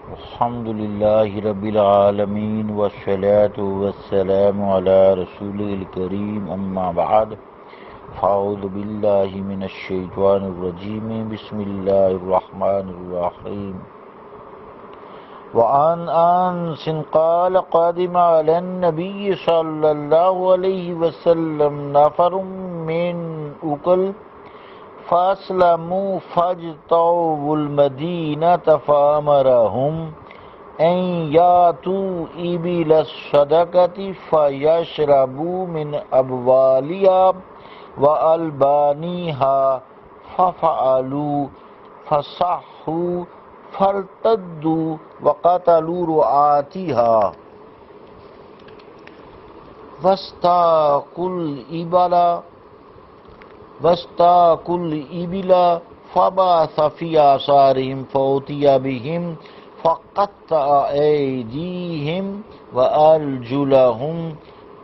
الحمد لله رب العالمين والصلاة والسلام على رسوله الكريم أما بعد فأعوذ بالله من الشيطان الرجيم بسم الله الرحمن الرحيم وعن أنس قال قدم على النبي صلى الله عليه وسلم نفر من أكل فأسلموا فاجتووا المدينة فأمرهم أن يأتوا إبل الصدقة فيشربوا من أبوالها وألبانها ففعلوا فصحوا فارتدوا وقتلوا رعاتها واستاقوا الإبل فبعث في آثارهم فأتي بهم فقطع أيديهم وأرجلهم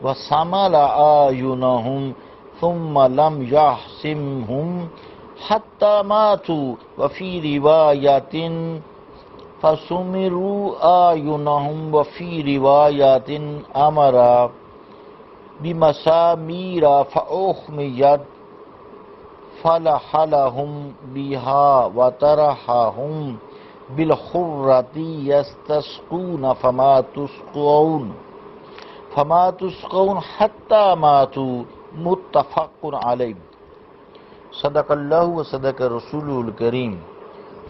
وسمل أعينهم ثم لم يحسمهم حتى ماتوا وفي رواية فسمروا أعينهم وفي رواية أمر بمسامير فأخميت فلحلهم بها وترحهم بالحرة يستسقون فما تسقون حتى ماتوا متفق علیہ۔ صدق اللہ و صدق رسول الکریم۔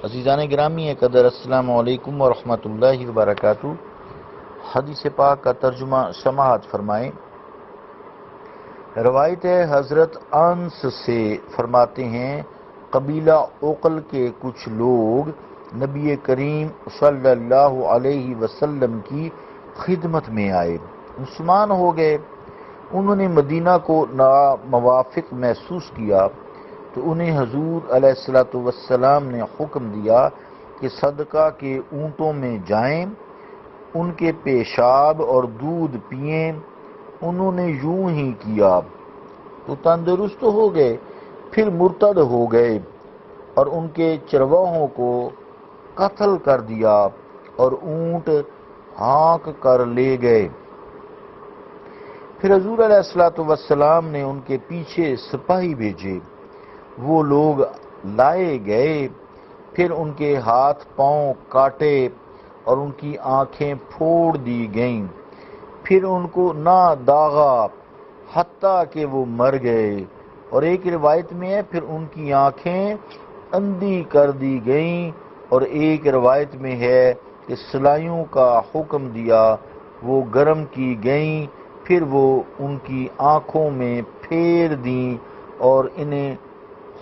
عزیزان گرامی قدر، السلام علیکم ورحمۃ اللہ وبرکاتہ۔ حدیث پاک کا ترجمہ سماعت فرمائیں۔ روایت ہے حضرت انس سے، فرماتے ہیں قبیلہ عقل کے کچھ لوگ نبی کریم صلی اللہ علیہ وسلم کی خدمت میں آئے، مسلمان ہو گئے۔ انہوں نے مدینہ کو ناموافق محسوس کیا تو انہیں حضور علیہ السلام نے حکم دیا کہ صدقہ کے اونٹوں میں جائیں، ان کے پیشاب اور دودھ پئیں۔ انہوں نے یوں ہی کیا تو تندرست ہو گئے، پھر مرتد ہو گئے اور ان کے چرواہوں کو قتل کر دیا اور اونٹ ہانک کر لے گئے۔ پھر حضور علیہ السلام نے ان کے پیچھے سپاہی بھیجے، وہ لوگ لائے گئے، پھر ان کے ہاتھ پاؤں کاٹے اور ان کی آنکھیں پھوڑ دی گئیں، پھر ان کو نہ داغا حتیٰ کہ وہ مر گئے، اور ایک روایت میں ہے پھر ان کی آنکھیں اندھی کر دی گئیں، اور ایک روایت میں ہے کہ سلائیوں کا حکم دیا، وہ گرم کی گئیں، پھر وہ ان کی آنکھوں میں پھیر دیں اور انہیں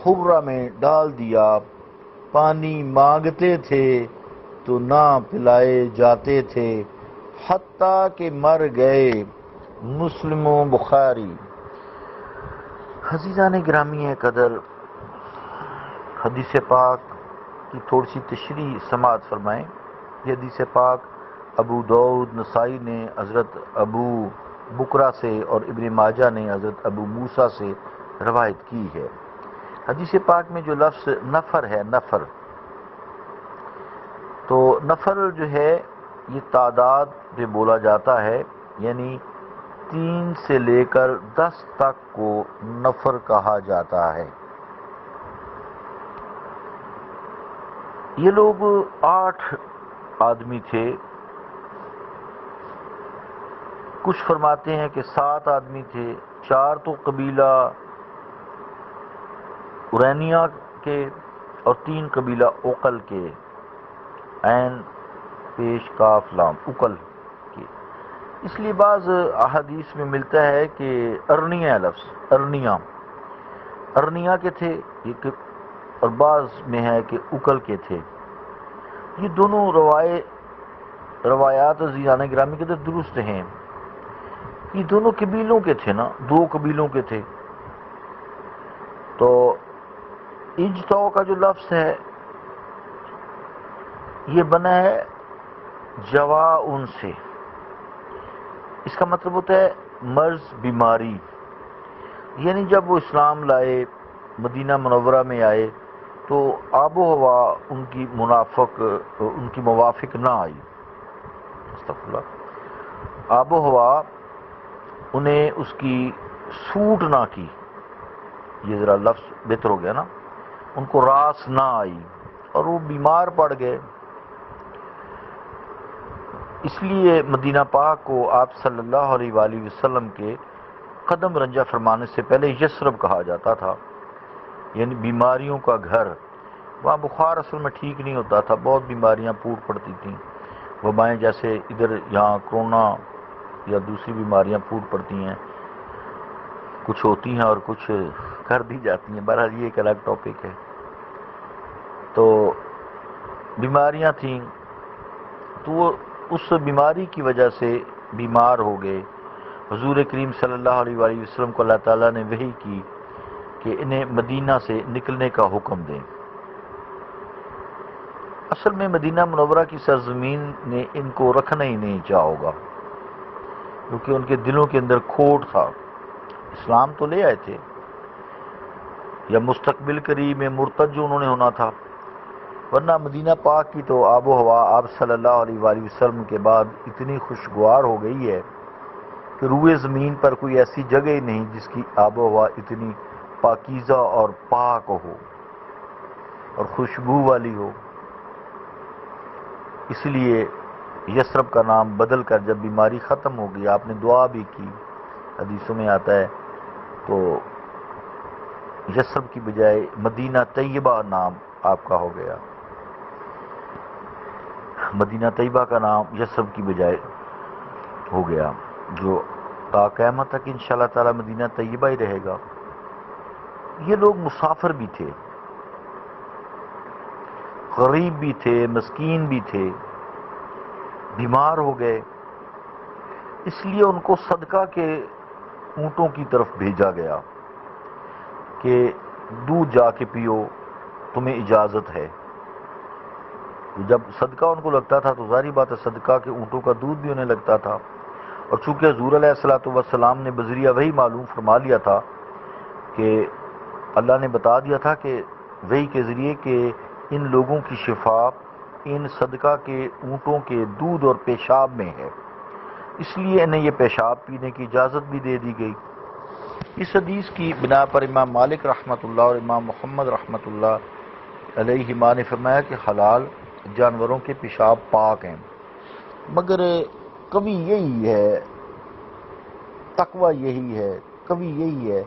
حرہ میں ڈال دیا۔ پانی مانگتے تھے تو نہ پلائے جاتے تھے حتیٰ کہ مر گئے۔ مسلم و بخاری۔ عزیزان گرامی قدر، حدیث پاک کی تھوڑی سی تشریح سماعت فرمائیں۔ یہ حدیث پاک ابو داؤد، نسائی نے حضرت ابو بکرہ سے اور ابن ماجہ نے حضرت ابو موسیٰ سے روایت کی ہے۔ حدیث پاک میں جو لفظ نفر ہے، نفر تو نفر جو ہے یہ تعداد پہ بولا جاتا ہے، یعنی 3 سے لے کر 10 تک کو نفر کہا جاتا ہے۔ یہ لوگ 8 آدمی تھے، کچھ فرماتے ہیں کہ 7 آدمی تھے، 4 تو قبیلہ ارینیہ کے اور 3 قبیلہ عقل کے، عین پیش کاف لام عقل کے۔ اس لیے بعض احادیث میں ملتا ہے کہ ارنیہ لفظ ارنیہ کے تھے، اور بعض میں ہے کہ عقل کے تھے۔ یہ دونوں روایات عزیزان گرامی کے درست ہیں۔ یہ دونوں قبیلوں کے تھے نا، 2 قبیلوں کے تھے۔ تو اجتو کا جو لفظ ہے یہ بنا ہے جوا ان سے، اس کا مطلب ہوتا ہے مرض، بیماری، یعنی جب وہ اسلام لائے، مدینہ منورہ میں آئے تو آب و ہوا ان کی موافق نہ آئی، استغفر اللہ، آب و ہوا انہیں اس کی سوٹ نہ کی، یہ ذرا لفظ بہتر ہو گیا نا، ان کو راس نہ آئی اور وہ بیمار پڑ گئے۔ اس لیے مدینہ پاک کو آپ صلی اللہ علیہ وآلہ وسلم کے قدم رنجہ فرمانے سے پہلے یثرب کہا جاتا تھا، یعنی بیماریوں کا گھر۔ وہاں بخار اصل میں ٹھیک نہیں ہوتا تھا، بہت بیماریاں پھوٹ پڑتی تھیں، وبائیں جیسے ادھر یہاں کرونا یا دوسری بیماریاں پھوٹ پڑتی ہیں، کچھ ہوتی ہیں اور کچھ کر دی جاتی ہیں، بہرحال یہ ایک الگ ٹاپک ہے۔ تو بیماریاں تھیں، تو وہ اس بیماری کی وجہ سے بیمار ہو گئے۔ حضور کریم صلی اللہ علیہ وآلہ وسلم کو اللہ تعالیٰ نے وحی کی کہ انہیں مدینہ سے نکلنے کا حکم دیں۔ اصل میں مدینہ منورہ کی سرزمین نے ان کو رکھنا ہی نہیں چاہا ہوگا، کیونکہ ان کے دلوں کے اندر کھوٹ تھا۔ اسلام تو لے آئے تھے، یا مستقبل قریب میں مرتد جو انہوں نے ہونا تھا، ورنہ مدینہ پاک کی تو آب و ہوا آپ صلی اللہ علیہ وآلہ وسلم کے بعد اتنی خوشگوار ہو گئی ہے کہ روئے زمین پر کوئی ایسی جگہ ہی نہیں جس کی آب و ہوا اتنی پاکیزہ اور پاک ہو اور خوشبو والی ہو۔ اس لیے یثرب کا نام بدل کر جب بیماری ختم ہو گئی، آپ نے دعا بھی کی، حدیثوں میں آتا ہے، تو یثرب کی بجائے مدینہ طیبہ نام آپ کا ہو گیا۔ مدینہ طیبہ کا نام یثرب کی بجائے ہو گیا، جو تا قیامت تک انشاءاللہ تعالی مدینہ طیبہ ہی رہے گا۔ یہ لوگ مسافر بھی تھے، غریب بھی تھے، مسکین بھی تھے، بیمار ہو گئے، اس لیے ان کو صدقہ کے اونٹوں کی طرف بھیجا گیا کہ دودھ جا کے پیو، تمہیں اجازت ہے۔ جب صدقہ ان کو لگتا تھا تو ظاہری بات ہے صدقہ کے اونٹوں کا دودھ بھی انہیں لگتا تھا، اور چونکہ حضور علیہ الصلوۃ والسلام نے بذریعہ وحی معلوم فرما لیا تھا کہ اللہ نے بتا دیا تھا کہ وحی کے ذریعے کہ ان لوگوں کی شفا ان صدقہ کے اونٹوں کے دودھ اور پیشاب میں ہے، اس لیے انہیں یہ پیشاب پینے کی اجازت بھی دے دی گئی۔ اس حدیث کی بنا پر امام مالک رحمۃ اللہ اور امام محمد رحمۃ اللہ علیہما نے فرمایا کہ حلال جانوروں کے پیشاب پاک ہیں، مگر کمی یہی ہے، تقوی یہی ہے، کمی یہی ہے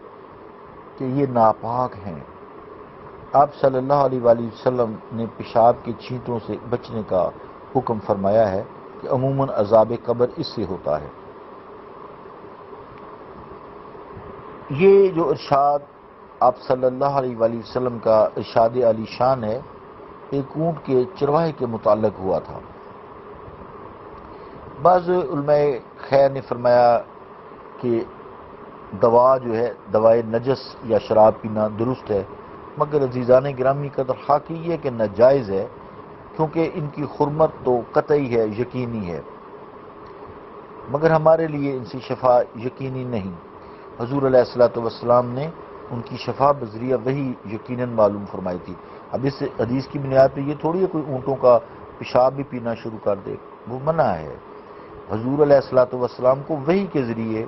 کہ یہ ناپاک ہیں۔ آپ صلی اللہ علیہ وآلہ وسلم نے پیشاب کے چھینٹوں سے بچنے کا حکم فرمایا ہے کہ عموماً عذاب قبر اس سے ہوتا ہے۔ یہ جو ارشاد آپ صلی اللہ علیہ وآلہ وسلم کا ارشاد علی شان ہے، ایک اونٹ کے چرواہے کے متعلق ہوا تھا۔ بعض علماء خیر نے فرمایا کہ دوا جو ہے، دوائے نجس یا شراب پینا درست ہے، مگر عزیزان گرامی قدر حق یہ ہے کہ ناجائز ہے، کیونکہ ان کی حرمت تو قطعی ہے، یقینی ہے، مگر ہمارے لیے ان سے شفا یقینی نہیں۔ حضور علیہ الصلوۃ والسلام نے ان کی شفا بذریعہ وہی یقیناً معلوم فرمائی تھی۔ اب اس حدیث کی بنیاد پہ یہ تھوڑی ہے کوئی اونٹوں کا پیشاب بھی پینا شروع کر دے، وہ منع ہے۔ حضور علیہ الصلوۃ والسلام کو وحی کے ذریعے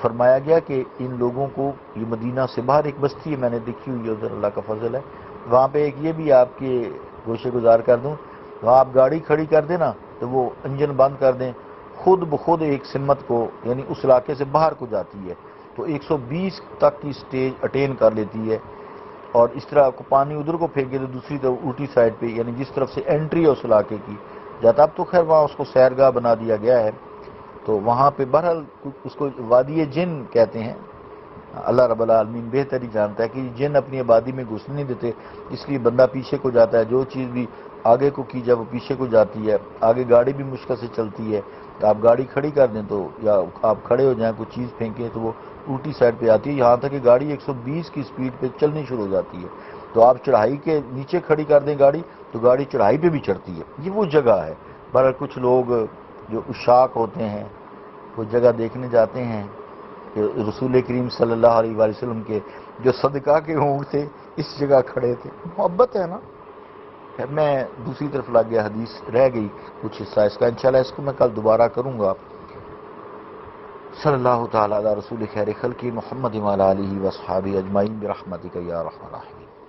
فرمایا گیا کہ ان لوگوں کو، یہ مدینہ سے باہر ایک بستی ہے، میں نے دیکھی ہوئی ہے ادھر، اللہ کا فضل ہے، وہاں پہ ایک یہ بھی آپ کے گوشے گزار کر دوں، وہاں آپ گاڑی کھڑی کر دیں نا تو وہ انجن بند کر دیں، خود بخود ایک سمت کو، یعنی اس علاقے سے باہر کو جاتی ہے، تو 120 تک کی سٹیج اٹین کر لیتی ہے، اور اس طرح کو پانی ادھر کو پھینکے تو دوسری طرف الٹی سائڈ پہ، یعنی جس طرف سے انٹری ہے اس علاقے کی جاتا۔ اب تو خیر وہاں اس کو سیرگاہ بنا دیا گیا ہے، تو وہاں پہ بہرحال اس کو وادی جن کہتے ہیں، اللہ رب العالمین بہتر ہی جانتا ہے کہ جن اپنی آبادی میں گھسنے نہیں دیتے، اس لیے بندہ پیچھے کو جاتا ہے، جو چیز بھی آگے کو کی جائے وہ پیچھے کو جاتی ہے، آگے گاڑی بھی مشکل سے چلتی ہے، تو آپ گاڑی کھڑی کر دیں تو، یا آپ کھڑے ہو جائیں کوئی چیز پھینکیں تو وہ الٹی سائڈ پہ آتی ہے، یہاں تک کہ گاڑی 120 کی سپیڈ پہ چلنی شروع ہو جاتی ہے، تو آپ چڑھائی کے نیچے کھڑی کر دیں گاڑی تو گاڑی چڑھائی پہ بھی چڑھتی ہے۔ یہ وہ جگہ ہے، بہرحال کچھ لوگ جو عشاق ہوتے ہیں وہ جگہ دیکھنے جاتے ہیں کہ رسول کریم صلی اللہ علیہ وآلہ وسلم کے جو صدقہ کے اونٹ تھے اس جگہ کھڑے تھے. محبت ہے نا. میں دوسری طرف لگ گیا, حدیث رہ گئی کچھ حصہ اس کا, انشاءاللہ اس کو میں کل دوبارہ کروں گا. صلی اللہ تعالی علی رسول خیر خلقی محمد وعلی آلہ واصحابہ اجمعین برحمتک یا ارحم الراحمین.